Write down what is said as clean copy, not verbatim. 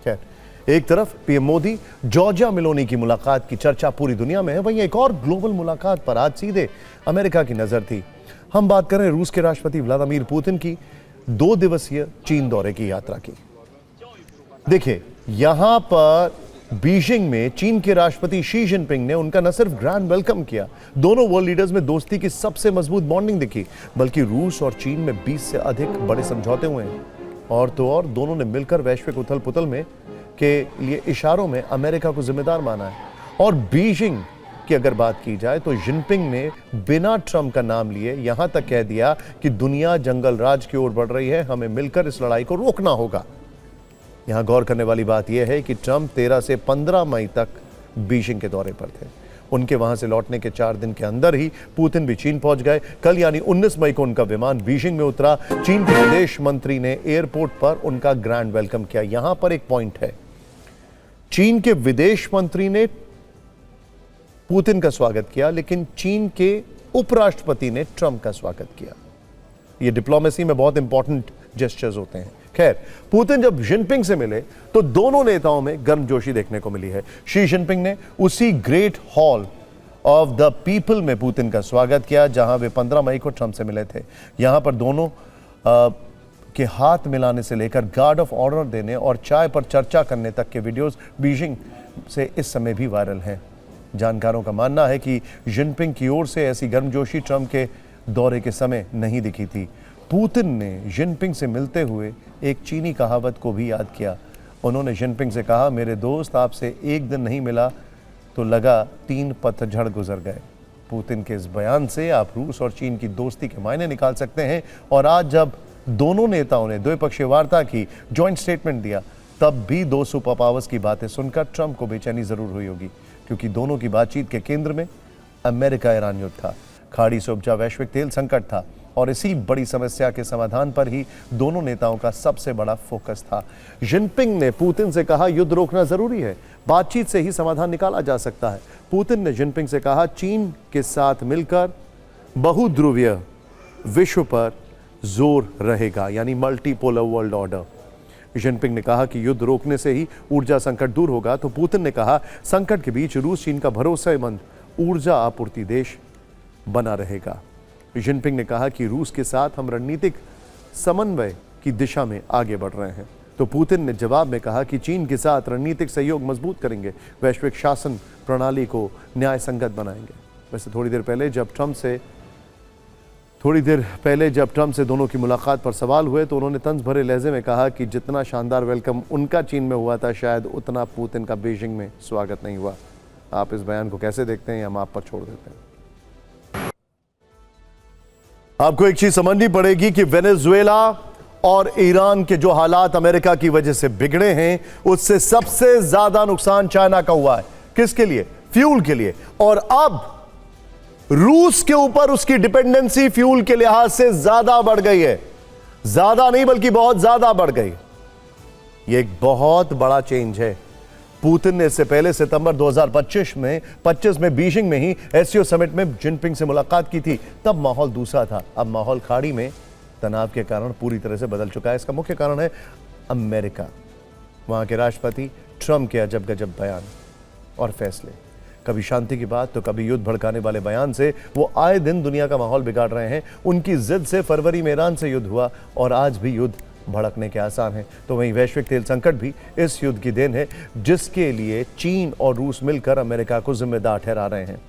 खैर, एक तरफ पीएम मोदी जॉर्जिया मेलोनी की मुलाकात की चर्चा पूरी दुनिया में है, वहीं एक और ग्लोबल मुलाकात पर आज सीधे अमेरिका की नजर थी। हम बात कर रहे हैं रूस के राष्ट्रपति व्लादिमीर पुतिन की 2 दिवसीय चीन दौरे की यात्रा की। देखिए, यहां पर बीजिंग में चीन के राष्ट्रपति शी जिनपिंग ने उनका न सिर्फ ग्रैंड वेलकम किया, दोनों वर्ल्ड लीडर्स में दोस्ती की सबसे मजबूत बॉन्डिंग दिखी, बल्कि रूस और चीन में 20 से अधिक बड़े समझौते हुए हैं। और तो और दोनों ने मिलकर वैश्विक उथल पुथल में के लिए इशारों में अमेरिका को जिम्मेदार माना है। और बीजिंग की अगर बात की जाए तो जिनपिंग ने बिना ट्रंप का नाम लिए यहां तक कह दिया कि दुनिया जंगल राज की ओर बढ़ रही है, हमें मिलकर इस लड़ाई को रोकना होगा। यहां गौर करने वाली बात यह है कि ट्रंप 13 से 15 मई तक बीजिंग के दौरे पर थे। उनके वहां से लौटने के 4 दिन के अंदर ही पुतिन भी चीन पहुंच गए। कल यानी 19 मई को उनका विमान बीजिंग में उतरा। चीन के विदेश मंत्री ने एयरपोर्ट पर उनका ग्रैंड वेलकम किया। यहां पर एक पॉइंट है, चीन के विदेश मंत्री ने पुतिन का स्वागत किया, लेकिन चीन के उपराष्ट्रपति ने ट्रंप का स्वागत किया। ये डिप्लोमेसी में बहुत इंपॉर्टेंट जेस्चर्स होते हैं। खैर, पुतिन जब जिनपिंग से मिले तो दोनों नेताओं में गर्मजोशी देखने को मिली है। शी जिनपिंग ने उसी great hall of the people में पुतिन का स्वागत किया जहां वे 15 मई को ट्रंप से मिले थे। यहां पर दोनों के हाथ मिलाने से लेकर गार्ड ऑफ ऑनर देने और चाय पर चर्चा करने तक के वीडियोस बीजिंग से इस समय भी वायरल हैं। जानकारों का मानना है कि जिनपिंग की ओर से ऐसी गर्मजोशी ट्रंप के दौरे के समय नहीं दिखी थी। पुतिन ने जिनपिंग से मिलते हुए एक चीनी कहावत को भी याद किया। उन्होंने जिनपिंग से कहा, मेरे दोस्त, आपसे एक दिन नहीं मिला तो लगा 3 पतझड़ गुजर गए। पुतिन के इस बयान से आप रूस और चीन की दोस्ती के मायने निकाल सकते हैं। और आज जब दोनों नेताओं ने द्विपक्षीय वार्ता की, जॉइंट स्टेटमेंट दिया, तब भी 2 सुपर पावर्स की बातें सुनकर ट्रंप को बेचैनी जरूर हुई होगी, क्योंकि दोनों की बातचीत के केंद्र में अमेरिका ईरान युद्ध था, खाड़ी से उपजा वैश्विक तेल संकट था और इसी बड़ी समस्या के समाधान पर ही दोनों नेताओं का सबसे बड़ा फोकस था। जिनपिंग ने पुतिन से कहा, युद्ध रोकना जरूरी है, बातचीत से ही समाधान निकाला जा सकता है। पुतिन ने जिनपिंग से कहा, चीन के साथ मिलकर बहुध्रुवीय विश्व पर जोर रहेगा, यानी मल्टीपोलर वर्ल्ड ऑर्डर। जिनपिंग ने कहा कि युद्ध रोकने से ही ऊर्जा संकट दूर होगा, तो पुतिन ने कहा, संकट के बीच रूस चीन का भरोसेमंद ऊर्जा आपूर्ति देश बना रहेगा। जिनपिंग ने कहा कि रूस के साथ हम रणनीतिक समन्वय की दिशा में आगे बढ़ रहे हैं, तो पुतिन ने जवाब में कहा कि चीन के साथ रणनीतिक सहयोग मजबूत करेंगे, वैश्विक शासन प्रणाली को न्याय संगत बनाएंगे। वैसे थोड़ी देर पहले जब ट्रंप से दोनों की मुलाकात पर सवाल हुए तो उन्होंने तंज भरे लहजे में कहा कि जितना शानदार वेलकम उनका चीन में हुआ था, शायद उतना पुतिन का बीजिंग में स्वागत नहीं हुआ। आप इस बयान को कैसे देखते हैं, हम आप पर छोड़ देते हैं। आपको एक चीज समझनी पड़ेगी कि वेनेजुएला और ईरान के जो हालात अमेरिका की वजह से बिगड़े हैं, उससे सबसे ज्यादा नुकसान चाइना का हुआ है। किसके लिए? फ्यूल के लिए। और अब रूस के ऊपर उसकी डिपेंडेंसी फ्यूल के लिहाज से ज्यादा बढ़ गई है। ज्यादा नहीं बल्कि बहुत ज्यादा बढ़ गई। यह एक बहुत बड़ा चेंज है। पुतिन ने इससे पहले सितंबर 2025 में बीजिंग में ही एससीओ समिट में जिनपिंग से मुलाकात की थी। तब माहौल दूसरा था। अब माहौल खाड़ी में तनाव के कारण पूरी तरह से बदल चुका है। इसका मुख्य कारण है अमेरिका, वहां के राष्ट्रपति ट्रंप के अजब गजब बयान और फैसले। कभी शांति की बात तो कभी युद्ध भड़काने वाले बयान से वो आए दिन दुनिया का माहौल बिगाड़ रहे हैं। उनकी जिद से फरवरी में ईरान से युद्ध हुआ और आज भी युद्ध भड़कने के आसार हैं। तो वहीं वैश्विक तेल संकट भी इस युद्ध की देन है, जिसके लिए चीन और रूस मिलकर अमेरिका को जिम्मेदार ठहरा रहे हैं।